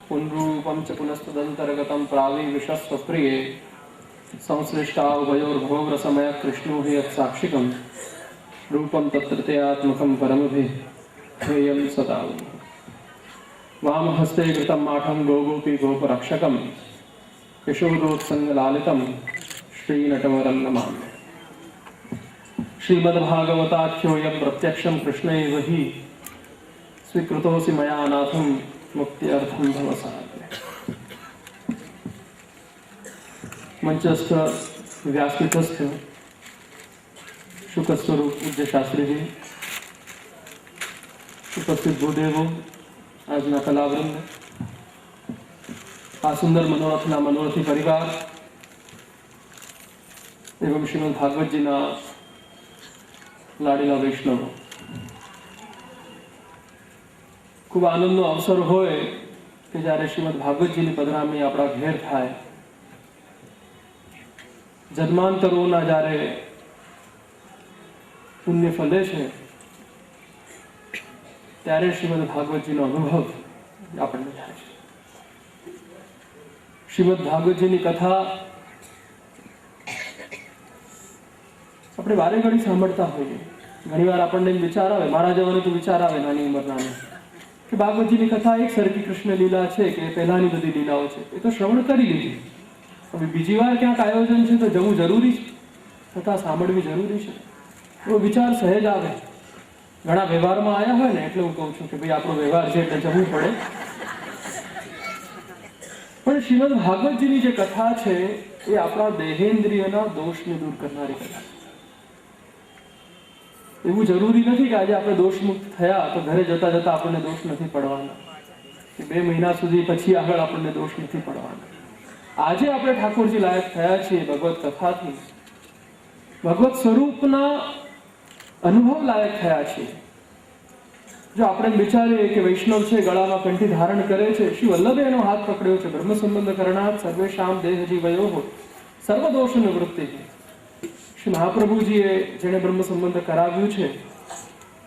पुनरूपम च पुनस्तदंतर्गतम प्रावी विषस्वप्रिये संश्लिष्टावयोर्भवरसमय कृष्णो हि यत्साक्षिकं रूपम तत्रत्यात्मकं परमभिधेयं सदा। वामहस्ते कृतं माठं गोगोपी गोपरक्षकं यशोदोत्संगलालितं श्रीनटवरं नमामि। श्रीमद्भागवताख्योऽयं प्रत्यक्षं कृष्णैव हि स्वीकृतोऽसि मया नाथं मुक्त्यर्थं भवसाध्य। मंचस्थ व्यासपीठस्थ शुकस्वरूप पूज्य शास्त्री जी, उपस्थित भूदेवो, આજના કલાવૃંદ, આ સુંદર મનોરથના મનોરથી પરિવાર એવં શ્રીમદ ભાગવતજીના લાડીલા વૈષ્ણવો, ખૂબ આનંદનો અવસર હોય કે જ્યારે શ્રીમદ ભાગવતજીની પધરામણી આપણા ઘેર થાય, જન્માંતરોના જ્યારે પુણ્ય ફલે છે ત્યારે શ્રીમદ ભાગવતજીનો અનુભવ આપણને થાય છે। શ્રીમદ ભાગવતજીની કથા આપણે વારે ઘડી સાંભળતા હોઈએ, ઘણીવાર આપણને વિચાર આવે, મારા જવાનો તો વિચાર આવે નાની ઉંમરના, કે ભાગવતજીની કથા એક સરખી કૃષ્ણ લીલા છે કે પહેલાની બધી લીલાઓ છે, એ તો શ્રવણ કરી લીધી, હવે બીજી વાર ક્યાંક આયોજન છે તો જવું જરૂરી છે, કથા સાંભળવી જરૂરી છે, એવો વિચાર સહેજ આવે। ઘણા વ્યવહારમાં આવ્યા હોય ને એટલે હું કહું છું કે ભાઈ આપણો વ્યવહાર છે એટલે જવું પડે, પણ શ્રીમદ ભાગવતજીની જે કથા છે એ આપણા દેહેન્દ્રિયના દોષને દૂર કરનારી કથા છે। એવું જરૂરી નથી કે આજે આપણે દોષમુક્ત થયા તો ઘરે જતા જતા આપણને દોષ નથી પડવાના, કે 2 મહિના સુધી પછી આગળ આપણને દોષ નથી પડવાના। આજે આપણે ઠાકોરજી લાયક થયા છીએ ભગવત કથાથી, ભગવત સ્વરૂપના અનુભવ લાયક થયા છે। જો આપણે વિચારીએ કે વૈષ્ણવ છે, ગળામાં કંઠી ધારણ કરે છે, શ્રી વલ્લભે એનો હાથ પકડ્યો છે, બ્રહ્મ સંબંધ કરણાત સર્વેશામ દેહ જીવયો સર્વદોષ નિવૃત્તિ। શ્રી મહાપ્રભુજીએ જેણે બ્રહ્મ સંબંધ કરાવ્યું છે,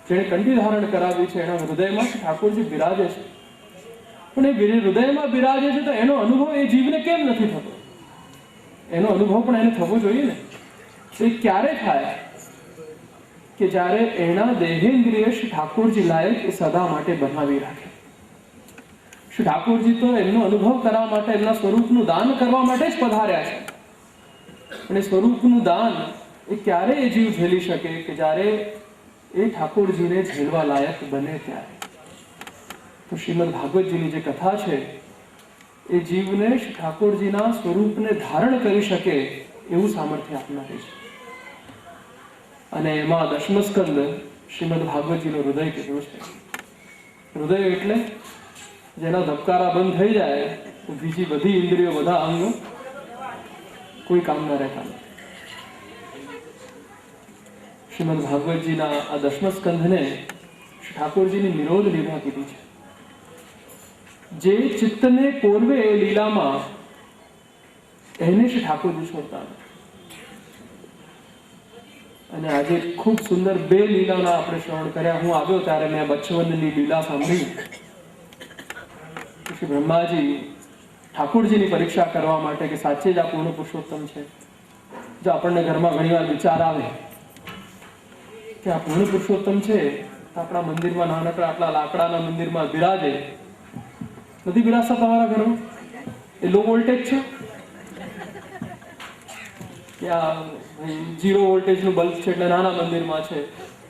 જેણે કંઠી ધારણ કરાવ્યું છે, એના હૃદયમાં ઠાકોરજી બિરાજે છે, પણ એ હૃદયમાં બિરાજે છે તો એનો અનુભવ એ જીવને કેમ નથી થતો? એનો અનુભવ પણ એને થવો જોઈએ ને। એ ક્યારે થાય? કે જ્યારે એના દેહેન્દ્રિય શ્રી ઠાકોરજી લાયક એ સદા માટે બનાવી રાખે। શ્રી ઠાકોરજી તો એમનો અનુભવ કરવા માટે, એમના સ્વરૂપનું દાન કરવા માટે જ પધાર્યા છે, અને સ્વરૂપનું દાન એ ક્યારે એ જીવ ઝેલી શકે? કે જ્યારે એ ઠાકોરજીને ઝેલવા લાયક બને ત્યારે। તો શ્રીમદ ભાગવતજીની જે કથા છે એ જીવને શ્રી ઠાકોરજીના સ્વરૂપને ધારણ કરી શકે એવું સામર્થ્ય આપનારી છે। અને એમાં દશમસ્કંદ શ્રીમદ ભાગવતજીનું હૃદય કીધું છે। હૃદય એટલે જેના ધબકારા બંધ થઈ જાય તો બીજી બધી ઇન્દ્રિયો, બધા અંગો કોઈ કામના રહેતા નથી। શ્રીમદ ભાગવતજીના આ દશમસ્કંધને શ્રી ઠાકોરજીની નિરોધ લીલા કીધી છે। જે ચિત્તને પોરવે એ લીલામાં એને શ્રી ઠાકોરજી છોડતા નથી। અને આજે ખૂબ સુંદર 2 લીલાના આપણે શ્રવણ કર્યા। હું આવ્યો ત્યારે મેં બચ્ચવનની લીલા સાંભળી। શ્રી બ્રહ્માજી ઠાકોરજીની પરીક્ષા કરવા માટે કે સાચે જ આ પૂર્ણ પુરુષોત્તમ છે। જો આપણને ઘરમાં ઘણીવાર વિચાર આવે કે આ પૂર્ણ પુરુષોત્તમ છે, આપણા મંદિરમાં નાનકડા આટલા લાકડાના મંદિરમાં બિરાજે, નથી બિરાજતા તમારા ઘરમાં? એ લો વોલ્ટેજ છે કે આ 0 વોલ્ટેજનું બલ્બ છે એટલે નાના મંદિરમાં છે,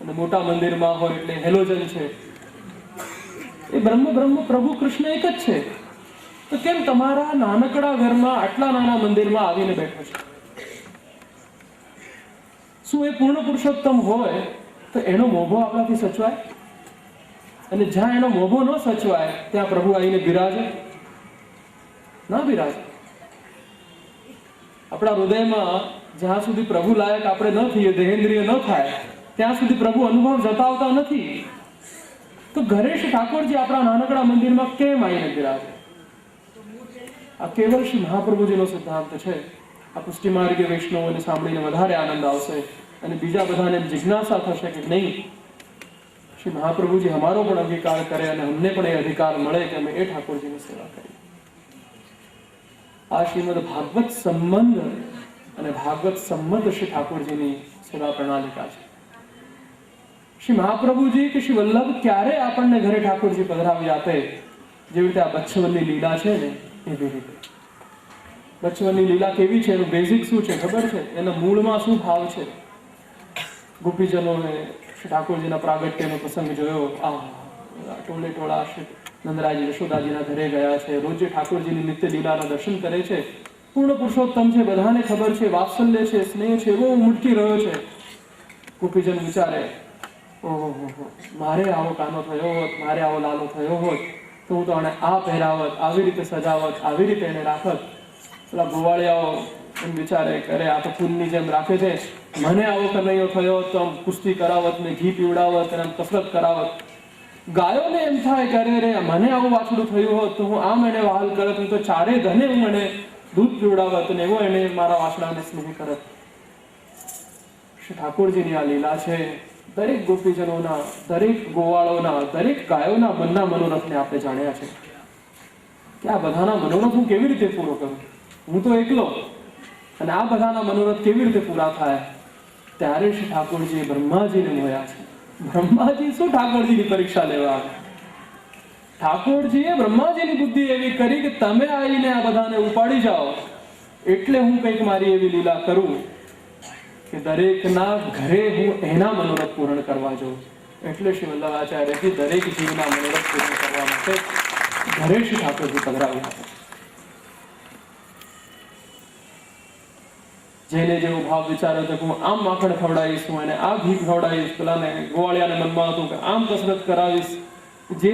અને મોટા મંદિરમાં હોય એટલે હેલોજન છે। એ બ્રહ્મ પ્રભુ કૃષ્ણ એક જ છે, તો કેમ તમારા નાનકડા ઘરમાં આટલા નાના મંદિરમાં આવીને બેઠો છે? શું એ પૂર્ણ પુરુષોત્તમ હોય તો એનો મોભો આપણાથી સચવાય? અને જ્યાં એનો મોભો ન સચવાય ત્યાં પ્રભુ આવીને બિરાજે? ના બિરાજે। આપણા હૃદયમાં જ્યાં સુધી પ્રભુ લાયક આપણે ન થઈએ, દેહેન્દ્રિય ન થાય, ત્યાં સુધી પ્રભુ અનુભવ જતાવતા નથી। તો ઘરે શ્રી ઠાકોરજી આપણા નાનકડા મંદિરમાં કેમ આવીને બિરાજે? આ કેવલ શ્રી મહાપ્રભુજીનો સિદ્ધાંત છે। આ પુષ્ટિ માર્ગીય વૈષ્ણવોને સાંભળીને વધારે આનંદ આવશે, અને બીજા બધાને જિજ્ઞાસા થશે કે નહીં, શ્રી મહાપ્રભુજી हमारो પણ અંગીકાર કરે અને અમને પણ એ અધિકાર મળે કે અમે એ ઠાકોરજીની સેવા કરીએ। આ શ્રીમદ ભાગવત સંબંધ અને ભાગવત સંબંધ શ્રી ઠાકોરજીની સેવા પ્રણાલિકા છે. શ્રી મહાપ્રભુજી કે શ્રી વલ્લભ ક્યારે આપણને ઘરે ઠાકોરજી પધરાવી આપે, જેવી રીતે આ બચ્છવનની લીલા છે ને એવી રીતે. બચ્છવનની લીલા કેવી છે, એનું બેઝિક શું છે ખબર છે? એના મૂળમાં શું ભાવ છે? ગોપીજનોએ શ્રી ઠાકોરજીના પ્રાગટ્યનો પ્રસંગ જોયો. ટોળે ટોળા શ્રી નંદરાજી યશોદાજીના ઘરે ગયા છે, રોજે ઠાકોરજીની નિત્ય લીલાના દર્શન કરે છે. પૂર્ણ પુરુષોત્તમ છે, બધાને ખબર છે, વાત્સલ્ય છે, સ્નેહ છે, એવો ઉમટકી રહ્યો છે. ગોપીજન વિચારે, ઓહો, મારે આવો કાનો થયો હોત, મારે આવો લાલો થયો હોત તો હું તો આને આ પહેરાવત, આવી રીતે સજાવત, આવી રીતે એને રાખત. પેલા ગોવાળિયાઓ એમ વિચારે, કરે આ તો ફૂલની જેમ રાખે છે, મને આવો કનૈયો થયો તો આમ કુસ્તી કરાવત ને ઘી પીવડાવત અને આમ કસરત કરાવત. ગાયોને એમ થાય કે અરે રે, મને આવું વાછડું થયું હોત તો હું આમ એને વહાલ કરત, હું તો ચારે ધને હું એને દૂધ પીવડાવત અને એવો એને મારા વાછડાને સ્નેહ કરત. શ્રી ઠાકોરજીની આ લીલા છે. દરેક ગોપીજનોના, દરેક ગોવાળોના, દરેક ગાયોના મનના મનોરથને આપણે જાણ્યા છે કે આ બધાના મનોરથ હું કેવી રીતે પૂરો કરું? હું તો એકલો, અને આ બધાના મનોરથ કેવી રીતે પૂરા થાય? ત્યારે શ્રી ઠાકોરજીએ બ્રહ્માજીને મોયા છે. બ્રહ્માજી શું ઠાકોરજીની પરીક્ષા લેવા આવે? ઠાકોરજીએ બ્રહ્માજીની બુદ્ધિ એવી કરી કે તમે આવીને આ બધાને ઉપાડી જાઓ, એટલે હું કંઈક મારી એવી લીલા કરું કે દરેકના ઘરે હું એના મનોરથ પૂર્ણ કરવા જાઉં. એટલે શ્રી વલ્લભાચાર્યજી દરેક જીવના મનોરથ પૂર્ણ કરવા માટે ઘરે શ્રી ઠાકોરજી પધરાવી આપે. જેને જેવો ભાવ વિચાર્યો હતો કે હું આમ માખણ ખવડાવીશ, હું એને આ ઘી ખવડાવીશ, પેલાને ગોવાળિયાને મનમાં હતું કે આમ કસરત કરાવીશ. જે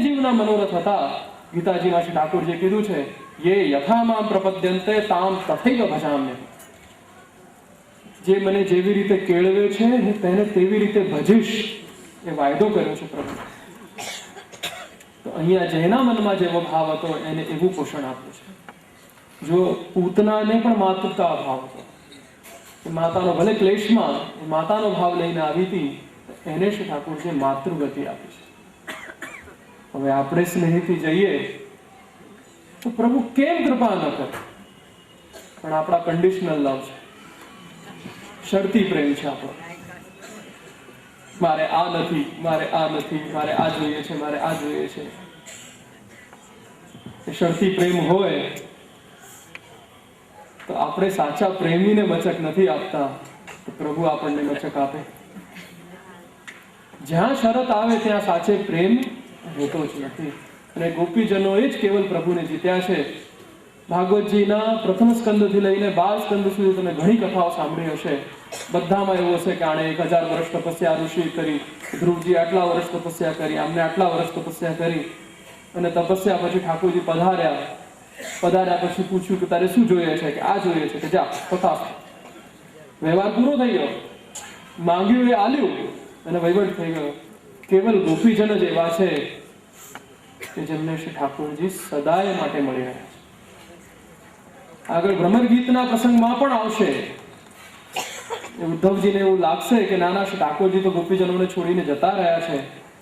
જીવના મનોરથ હતા, ગીતાજીમાં શ્રી ઠાકોરજીએ કીધું છે, યે યથા મામ પ્રપદ્યન્તે તામ તથૈવ ભજામ્ય. જે મને જેવી રીતે કેળવે છે હું તેને તેવી રીતે ભજીશ, એ વાયદો કર્યો છે પ્રભુ. તો અહીંયા જેના મનમાં જેવો ભાવ હતો એને એવું પોષણ આપ્યું છે. જો પૂતનાને પણ માતૃતા ભાવ હતો, માતાનો ભલે ક્લેશમાં માતાનો ભાવ લઈને આવી હતી, એને શ્રી ઠાકોરજીએ માતૃગતિ આપી છે. હવે આપણે સ્નેહીથી જઈએ તો પ્રભુ કેમ કૃપા ન કરે? પણ આપણા કન્ડિશનલ લવ છે, શરતી પ્રેમ છે આપણો. મારે આ નથી, મારે આ નથી, મારે આ જોઈએ છે, મારે આ જોઈએ છે. એ શરતી પ્રેમ હોય તો આપણે સાચા પ્રેમીને મચક નથી આપતા, તો પ્રભુ આપણને મચક આપે. જ્યાં શરત આવે ત્યાં સાચે પ્રેમ હોતો જ નથી. અને ગોપીજનોએ જ કેવલ પ્રભુને જીત્યા છે. ભાગવતજીના પ્રથમ સ્કંદથી લઈને 12 સ્કંદ સુધી તમે ઘણી કથાઓ સાંભળી હશે. બધામાં એવું હશે કે આણે 1000 વર્ષ તપસ્યા ઋષિ કરી, ધ્રુવજી આટલા વર્ષ તપસ્યા કરી, આમને આટલા વર્ષ તપસ્યા કરી, અને તપસ્યા પછી ઠાકોરજી પધાર્યા પછી પૂછ્યું કે તારે શું જોઈએ છે? કે આ જોઈએ છે. કે જા તથા વ્યવહાર પૂરો થઈ ગયો, માંગ્યું એ આલ્યું અને વહીવટ થઈ ગયો. કેવલ ગોપીજન જ એવા છે કે જેમને શ્રી ઠાકોરજી સદાય માટે મળી રહ્યા છે. આગળ ભ્રમર ગીતના પ્રસંગમાં પણ આવશે. ઉદ્ધવજીને એવું લાગશે કે નાના શ્રી ઠાકોરજી તો ગોપીજનોને છોડીને જતા રહ્યા છે,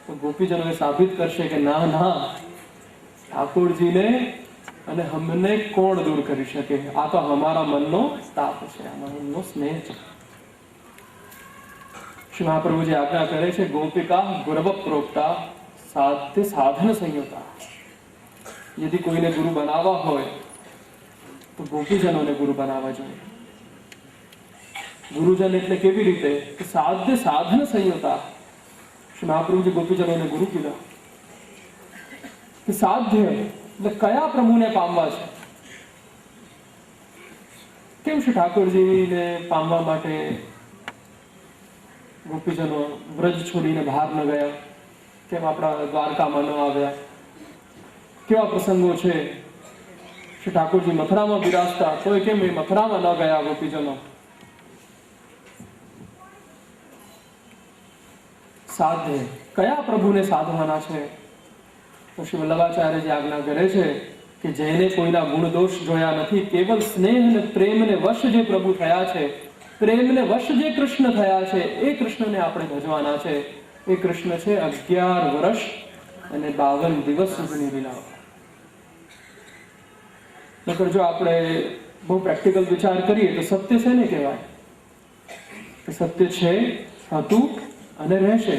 તો ગોપીજનોએ સાબિત કરશે કે ના ના, ઠાકોરજીને અને હમને કોણ દૂર કરી શકે? આ તો અમારા મનનો તાપ છે, અમારા મનનો સ્નેહ છે. શ્રી મહાપ્રભુજી આજ્ઞા કરે છે, ગોપિકા ગુરવ પ્રોક્તા સાધ્ય સાધન સંયુક્તા. યદિ કોઈને ગુરુ બનાવવા હોય તો ગોપીજનોને ગુરુ બનાવવા જોઈએ. ગુરુજન એટલે કેવી રીતે? કે સાધ્ય સાધન સંયુક્તા. શ્રી મહાપ્રભુજી ગોપીજનોને ગુરુ કીધા. કે સાધ્ય એટલે કયા પ્રભુને પામવા છે? કેમ શ્રી ઠાકોરજીને પામવા માટે ગોપીજનો વ્રજ છોડીને બહાર ન ગયા? કેમ આપણા દ્વારકામાં ન આવ્યા? કેવા પ્રસંગો છે? શ્રી ઠાકોરજી મથુરામાં બિરાજતા, તોય કેમ એ મથુરામાં ન ગયા ગોપીજનો? સાધ્ય કયા પ્રભુને સાધવાના છે? તો શ્રી વલ્લભાચાર્યજી આજ્ઞા કરે છે કે જેને કોઈના ગુણ દોષ જોયા નથી, કેવલ સ્નેહ અને પ્રેમને વશ જે પ્રભુ થયા છે, પ્રેમને વશ જે કૃષ્ણ થયા છે, એ કૃષ્ણને આપણે ભજવાના છે. એ કૃષ્ણ છે 11 વર્ષ અને 52 દિવસ સુધીની લીલાઓ. નકર જો આપણે બહુ પ્રેક્ટિકલ વિચાર કરીએ તો સત્ય છે ને કહેવાય કે સત્ય છે, હતું અને રહેશે.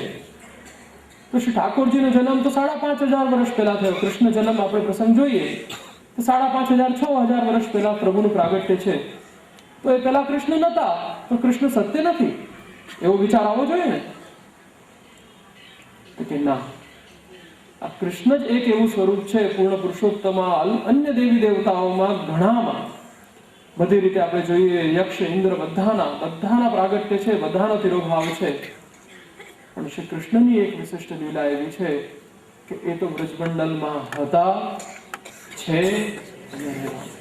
તો શ્રી ઠાકોરજીનો જન્મ તો 5,500 વર્ષ પહેલા થયો. કૃષ્ણ જન્મ આપણે પ્રસંગ જોઈએ તો 5,500 6,000 વર્ષ પહેલા પ્રભુનું પ્રાગટ્ય છે. તો એ પહેલા કૃષ્ણ નહોતા તો કૃષ્ણ સત્ય નથી, એવો વિચાર આવવો જોઈએ ને કે ના, આ કૃષ્ણ જ એક એવું સ્વરૂપ છે પૂર્ણ પુરુષોત્તમમાં, અન્ય દેવી દેવતાઓમાં ઘણામાં બધી રીતે આપણે જોઈએ યક્ષ ઇન્દ્ર બધાના પ્રાગટ્ય છે, બધાનો તિરોભાવ છે. પણ શ્રી કૃષ્ણની એક વિશિષ્ટ લીલા એવી છે કે એ તો બ્રજમંડલમાં હતા, છે અને રહેવાના.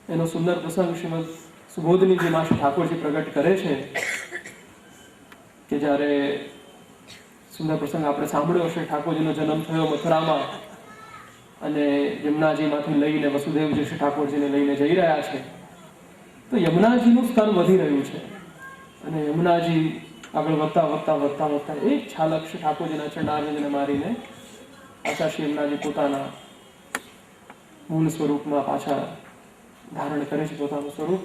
એનો સુંદર પ્રસંગ શ્રીમદ સુબોધનીજીમાં શ્રી ઠાકોરજી પ્રગટ કરે છે કે જ્યારે સુંદર પ્રસંગ આપણે સાંભળ્યો છે. ઠાકોરજીનો જન્મ થયો મથુરામાં અને યમુનાજીમાંથી લઈને વસુદેવજી શ્રી ઠાકોરજીને લઈને જઈ રહ્યા છે. તો યમુનાજીનું સ્તર વધી રહ્યું છે અને યમુનાજી આગળ વધતા એક છાલક શ્રી ઠાકોરજીના ચરણારવિંદને મારીને પાછા શ્રી યમુનાજી પોતાના મૂળ સ્વરૂપમાં પાછા ધારણ કરે છે પોતાનું સ્વરૂપ.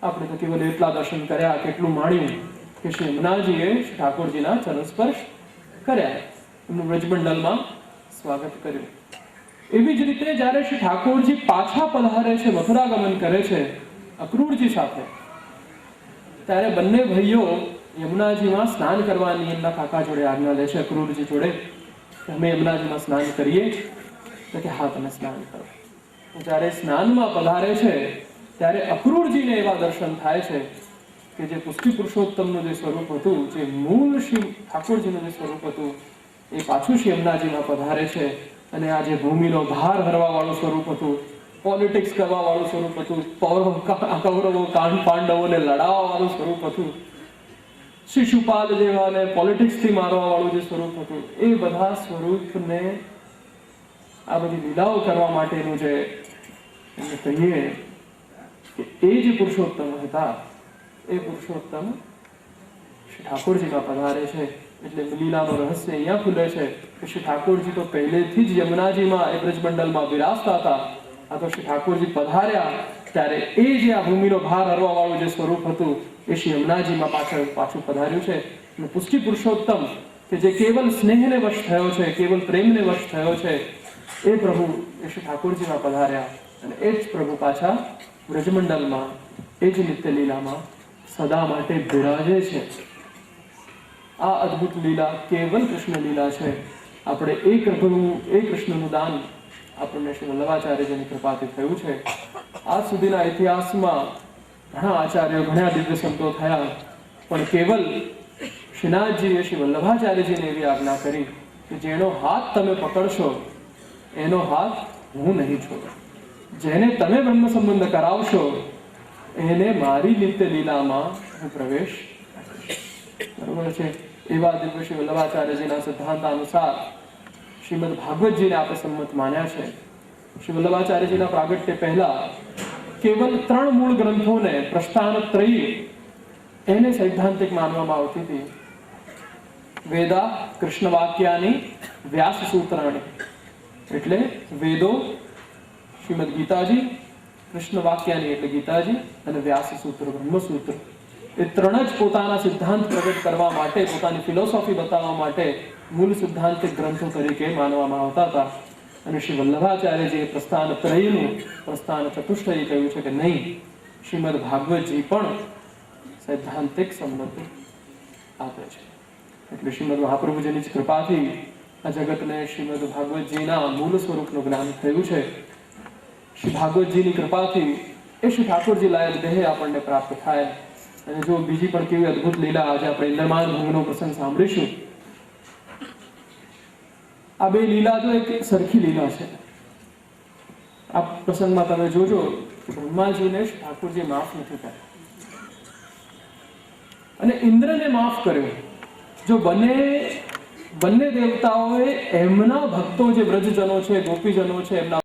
આપણે તો કેવલ એટલા દર્શન કર્યા, કેટલું માણ્યું કે શ્રી યમુનાજીએ શ્રી ઠાકોરજીના ચરણ સ્પર્શ કર્યા, એમનું બ્રજમંડલમાં સ્વાગત કર્યું. એવી જ રીતે જ્યારે શ્રી ઠાકોરજી પાછા પધારે છે, મથુરા ગમન કરે છે અક્રૂરજી સાથે, ત્યારે બંને ભાઈઓ યમુનાજીમાં સ્નાન કરવાની એમના કાકા જોડે આજ્ઞા લે છે, અક્રૂરજી જોડે, કે અમે યમુનાજીમાં સ્નાન કરીએ. તો કે હા, તમે સ્નાન કરો. જ્યારે સ્નાનમાં પધારે છે ત્યારે અક્રૂરજીને એવા દર્શન થાય છે કે જે પુષ્ટિ પુરુષોત્તમનું જે સ્વરૂપ હતું, જે મૂળ શ્રી ઠાકોરજીનું જે સ્વરૂપ હતું, એ પાછું શ્રી યમુનાજીમાં પધારે છે. અને આ જે ભૂમિનો ભાર હરવા વાળું સ્વરૂપ હતું, પોલિટિક્સ કરવા વાળું સ્વરૂપ હતું, કૌરવો પાંડવોને લડાવવા વાળું સ્વરૂપ હતું, શિશુપાલ જેવાને પોલિટિક્સથી મારવા વાળું જે સ્વરૂપ હતું, એ બધા સ્વરૂપને આ બધી લીલાઓ કરવા માટેનું જે કહીએ કે એ જે પુરુષોત્તમ હતા, એ પુરુષોત્તમ શ્રી ઠાકોરજીમાં પધારે છે. એટલે લીલાનો રહસ્ય અહીંયા ખુલે છે કે શ્રી ઠાકોરજી તો પહેલેથી જ યમુનાજીમાં એ બ્રજમંડલમાં બિરાજતા હતા. આ તો શ્રી ઠાકોરજી પધાર્યા ત્યારે એ જે આ ભૂમિનો ભાર હરવા વાળું જે સ્વરૂપ હતું, એ શ્રી યમુનાજીમાં પાછું પધાર્યું છે. અને પુષ્ટિ પુરુષોત્તમ કે જે કેવલ સ્નેહને વશ થયો છે, કેવલ પ્રેમને વશ થયો છે, એ પ્રભુ એ શ્રી ઠાકોરજીમાં પધાર્યા અને એ જ પ્રભુ પાછા બ્રજમંડલમાં એ જ નિત્ય લીલામાં સદા માટે બિરાજે છે. આ અદ્ભુત લીલા કેવલ કૃષ્ણ લીલા છે. આપણે એ કૃષ્ણનું દાન આપણને શ્રી વલ્લભાચાર્યજીની કૃપાથી થયું છે. આજ સુધીના ઇતિહાસમાં ઘણા આચાર્યો, ઘણા દિવ્ય સંતો થયા, પણ કેવલ શ્રીનાથજીએ શ્રી વલ્લભાચાર્યજીને એવી આજ્ઞા કરી કે જેનો હાથ તમે પકડશો એનો હાથ હું નહીં છોડું. જેને તમે બ્રહ્મ સંબંધ કરાવશો એને મારી નિત્ય લીલામાં હું પ્રવેશ કરીશ. બરોબર છે. એવા દિવ્ય શ્રી વલ્લભાચાર્યજીના સિદ્ધાંત અનુસાર શ્રીમદ ભાગવતજીને આપણે સંમત માન્યા છે. શ્રી વલ્લભાચાર્યજીના પ્રાગટ્ય પહેલા કેવલ 3 મૂળ ગ્રંથોને પ્રસ્થાનત્રયી એને સૈદ્ધાંતિક માનવામાં આવતી હતી. વેદા કૃષ્ણ વાક્યાની વ્યાસ સૂત્રાણી, એટલે વેદો શ્રીમદ ગીતાજી, કૃષ્ણ વાક્યાની એટલે ગીતાજી, અને વ્યાસ સૂત્ર બ્રહ્મસૂત્ર, એ 3 જ પોતાના સિદ્ધાંત પ્રગટ કરવા માટે, પોતાની ફિલોસોફી બતાવવા માટે મૂળ સિદ્ધાંતિક ગ્રંથો તરીકે માનવામાં આવતા હતા. અને શ્રી વલ્લભાચાર્યજીએ પ્રસ્થાન ત્રયનું પ્રસ્થાન ચતુષ્ટયી કહ્યું છે કે નહીં, શ્રીમદ ભાગવતજી પણ સૈદ્ધાંતિક સંમતિ આપે છે. એટલે શ્રીમદ મહાપ્રભુજીની જ કૃપાથી આ જગતને શ્રીમદ ભાગવતજીના મૂળ સ્વરૂપનું જ્ઞાન થયું છે. શ્રી ભાગવતજીની કૃપાથી એ શ્રી ઠાકોરજી લાયક દેહ આપણને પ્રાપ્ત થાય. અને જો બીજી પણ કેવી અદ્ભુત લીલા આજે આપણે ઇન્દ્રમાન ભંગનો પ્રસંગ સાંભળીશું. આ બે લીલા તો એક સરખી લીલા છે. આ પ્રસંગમાં તમે જોજો કે બ્રહ્માજીને ઠાકોરજી માફ નથી કર્યા અને ઇન્દ્રને માફ કર્યો. જો બંને દેવતાઓએ એમના ભક્તો જે વ્રજજનો છે, ગોપીજનો છે, એમના